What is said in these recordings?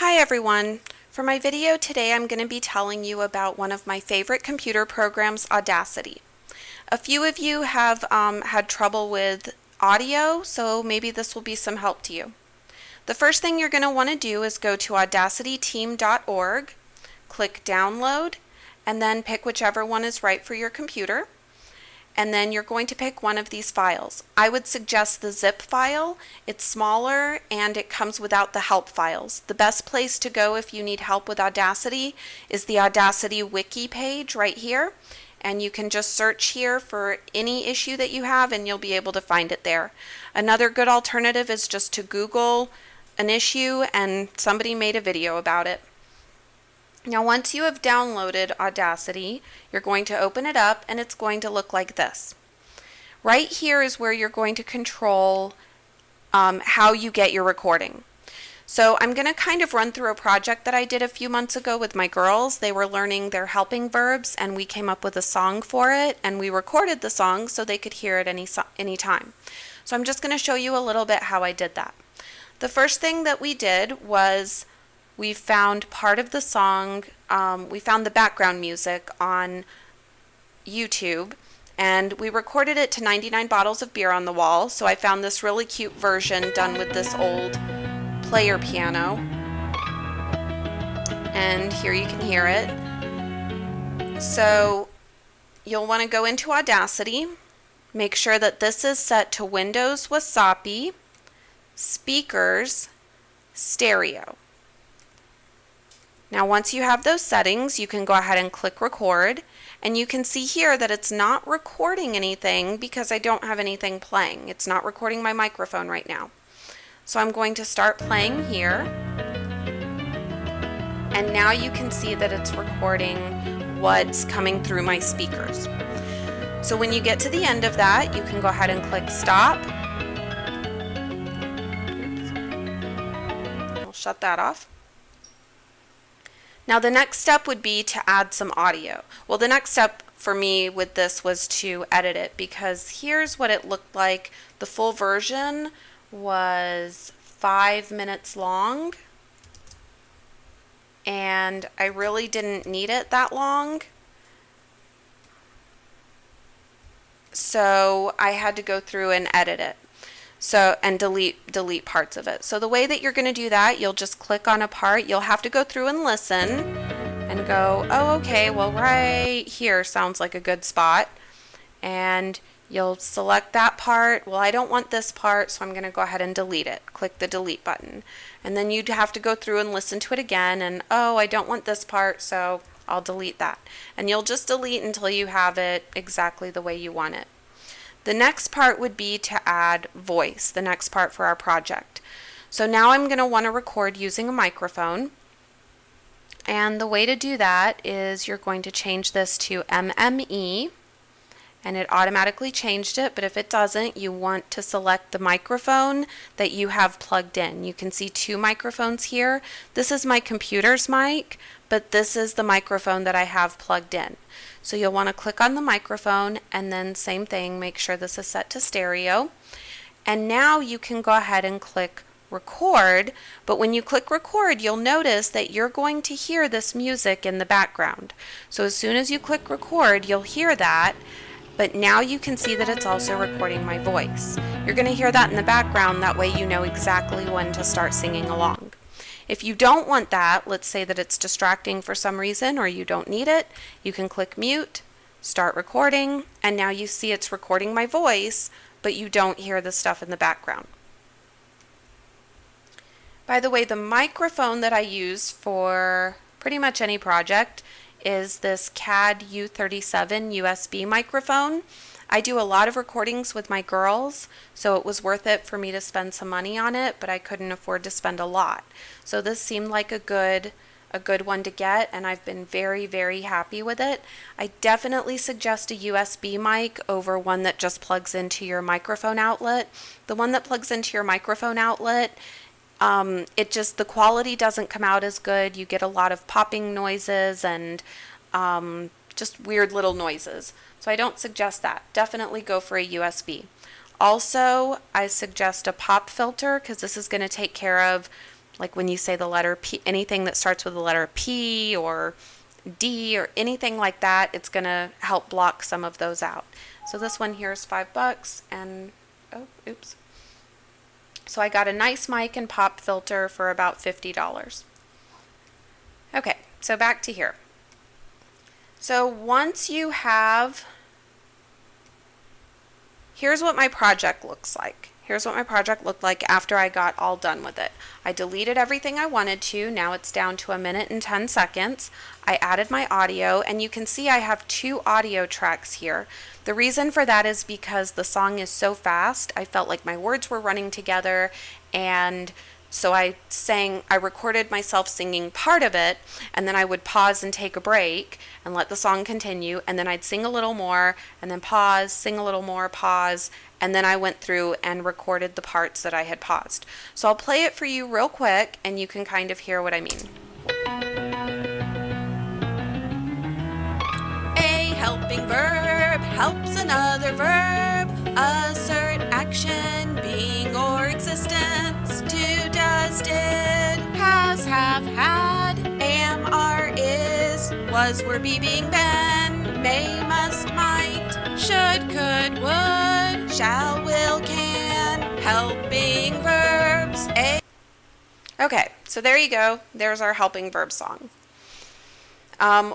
Hi everyone! For my video today I'm going to be telling you about one of my favorite computer programs, Audacity. A few of you have had trouble with audio, so maybe this will be some help to you. The first thing you're going to want to do is go to audacityteam.org, click download, and then pick whichever one is right for your computer. And then you're going to pick one of these files. I would suggest the zip file. It's smaller and it comes without the help files. The best place to go if you need help with Audacity is the Audacity wiki page right here. And you can just search here for any issue that you have and you'll be able to find it there. Another good alternative is just to Google an issue and somebody made a video about it. Now once you have downloaded Audacity, you're going to open it up and it's going to look like this. Right here is where you're going to control how you get your recording. So I'm going to kind of run through a project that I did a few months ago with my girls. They were learning their helping verbs and we came up with a song for it and we recorded the song so they could hear it any time. So I'm just going to show you a little bit how I did that. The first thing that we did was we found part of the song, we found the background music on YouTube, and we recorded it to 99 bottles of beer on the wall. So I found this really cute version done with this old player piano. And here you can hear it. So you'll want to go into Audacity, make sure that this is set to Windows Wasapi, Speakers, Stereo. Now once you have those settings, you can go ahead and click record, and you can see here that it's not recording anything because I don't have anything playing. It's not recording my microphone right now. So I'm going to start playing here, and now you can see that it's recording what's coming through my speakers. So when you get to the end of that, you can go ahead and click stop. I'll shut that off. Now the next step would be to add some audio. Well, the next step for me with this was to edit it, because here's what it looked like. The full version was 5 minutes long and I really didn't need it that long. So I had to go through and edit it. And delete parts of it. So the way that you're going to do that, you'll just click on a part. You'll have to go through and listen and go, oh, okay, well, right here sounds like a good spot. And you'll select that part. Well, I don't want this part, so I'm going to go ahead and delete it. Click the delete button. And then you'd have to go through and listen to it again. And, oh, I don't want this part, so I'll delete that. And you'll just delete until you have it exactly the way you want it. The next part would be to add voice, the next part for our project. So now I'm going to want to record using a microphone. And the way to do that is you're going to change this to MME, and it automatically changed it, but if it doesn't, you want to select the microphone that you have plugged in. You can see two microphones here. This is my computer's mic, but this is the microphone that I have plugged in. So you'll want to click on the microphone and then same thing, make sure this is set to stereo. And now you can go ahead and click record, but when you click record, you'll notice that you're going to hear this music in the background. So as soon as you click record, you'll hear that, but now you can see that it's also recording my voice. You're going to hear that in the background, that way you know exactly when to start singing along. If you don't want that, let's say that it's distracting for some reason or you don't need it, you can click mute, start recording, and now you see it's recording my voice, but you don't hear the stuff in the background. By the way, the microphone that I use for pretty much any project is this CAD U37 USB microphone. I do a lot of recordings with my girls, so it was worth it for me to spend some money on it, but I couldn't afford to spend a lot. So this seemed like a good one to get, and I've been very, very happy with it. I definitely suggest a USB mic over one that just plugs into your microphone outlet. The one that plugs into your microphone outlet, the quality doesn't come out as good. You get a lot of popping noises and just weird little noises. So I don't suggest that. Definitely go for a USB. Also, I suggest a pop filter because this is going to take care of Like when you say the letter P, anything that starts with the letter P or D or anything like that, it's going to help block some of those out. So this one here is $5 and, oh, oops. So I got a nice mic and pop filter for about $50. Okay, so back to here. So once you have, here's what my project looks like. Here's what my project looked like after I got all done with it. I deleted everything I wanted to. Now it's down to 1 minute and 10 seconds. I added my audio, and you can see I have 2 audio tracks here. The reason for that is because the song is so fast, I felt like my words were running together, and so I recorded myself singing part of it, and then I would pause and take a break and let the song continue, and then I'd sing a little more, and then pause, sing a little more, pause, and then I went through and recorded the parts that I had paused. So I'll play it for you real quick, and you can kind of hear what I mean. A helping verb helps another verb assert action, being, or existence. Do, does, did, has, have, had, am, are, is, was, were, be, being, been, may, must, might, should, could, would, shall, will, can, helping verbs. Okay, so there you go. There's our helping verb song.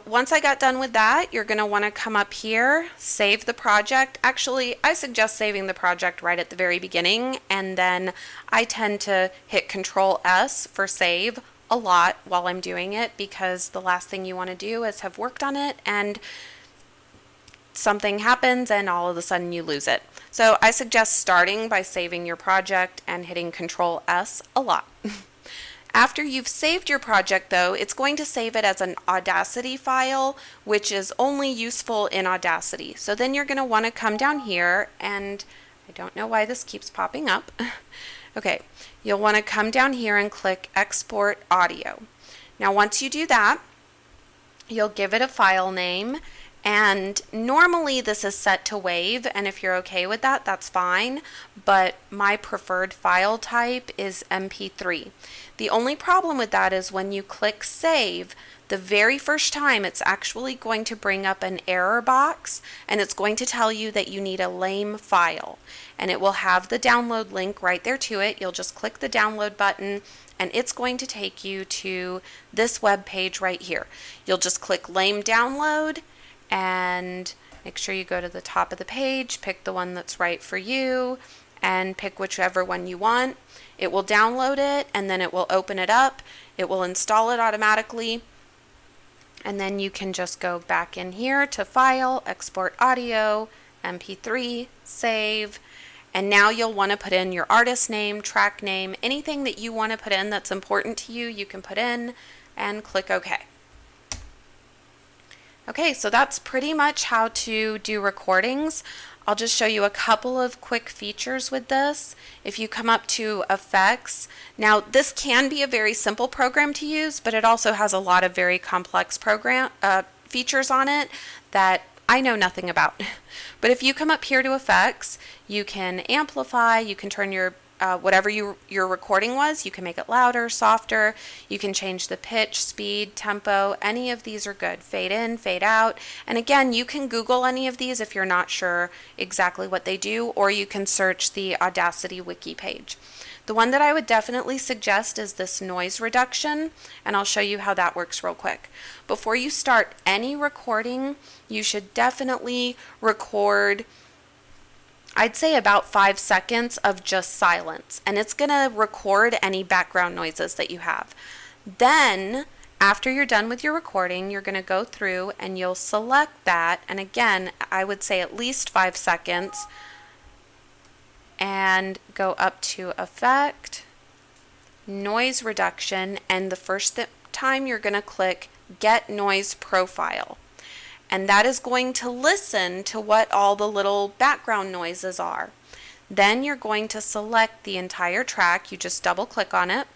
Once I got done with that, you're going to want to come up here, save the project. Actually, I suggest saving the project right at the very beginning, and then I tend to hit Control S for save a lot while I'm doing it, because the last thing you want to do is have worked on it and something happens and all of a sudden you lose it. So I suggest starting by saving your project and hitting Control S a lot. After you've saved your project, though, it's going to save it as an Audacity file, which is only useful in Audacity. So then you're going to want to come down here, and I don't know why this keeps popping up. Okay, you'll want to come down here and click Export Audio. Now once you do that, you'll give it a file name, and normally this is set to WAV, and if you're okay with that, that's fine, but my preferred file type is MP3. The only problem with that is when you click save, the very first time it's actually going to bring up an error box, and it's going to tell you that you need a lame file, and it will have the download link right there to it. You'll just click the download button, and it's going to take you to this web page right here. You'll just click lame download, and make sure you go to the top of the page, pick the one that's right for you, and pick whichever one you want. It will download it, and then it will open it up. It will install it automatically, and then you can just go back in here to File, Export Audio, MP3, Save, and now you'll want to put in your artist name, track name, anything that you want to put in that's important to you, you can put in, and click OK. Okay, so that's pretty much how to do recordings. I'll just show you a couple of quick features with this. If you come up to Effects, now this can be a very simple program to use, but it also has a lot of very complex features on it that I know nothing about. But if you come up here to Effects, you can amplify, you can turn your whatever your recording was, you can make it louder, softer, you can change the pitch, speed, tempo, any of these are good. Fade in, fade out, and again, you can Google any of these if you're not sure exactly what they do, or you can search the Audacity wiki page. The one that I would definitely suggest is this noise reduction, and I'll show you how that works real quick. Before you start any recording, you should definitely record, I'd say, about 5 seconds of just silence, and it's going to record any background noises that you have. Then, after you're done with your recording, you're going to go through and you'll select that, and again, I would say at least 5 seconds, and go up to Effect, Noise Reduction, and the first time you're going to click Get Noise Profile. And that is going to listen to what all the little background noises are. Then you're going to select the entire track. You just double click on it,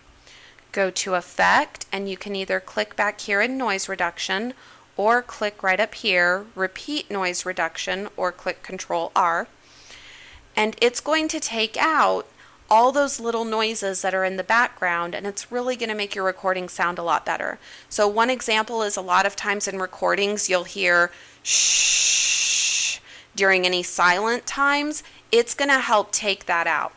go to Effect, and you can either click back here in Noise Reduction or click right up here, Repeat Noise Reduction, or click Control R. And it's going to take out all those little noises that are in the background, and it's really going to make your recording sound a lot better. So one example is a lot of times in recordings you'll hear shh during any silent times. It's going to help take that out.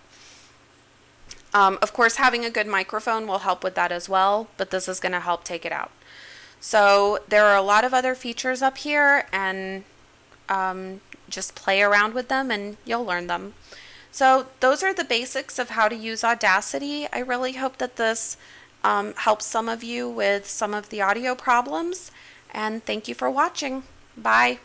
Of course, having a good microphone will help with that as well, but this is going to help take it out. So there are a lot of other features up here, and just play around with them and you'll learn them. So those are the basics of how to use Audacity. I really hope that this helps some of you with some of the audio problems, and thank you for watching. Bye.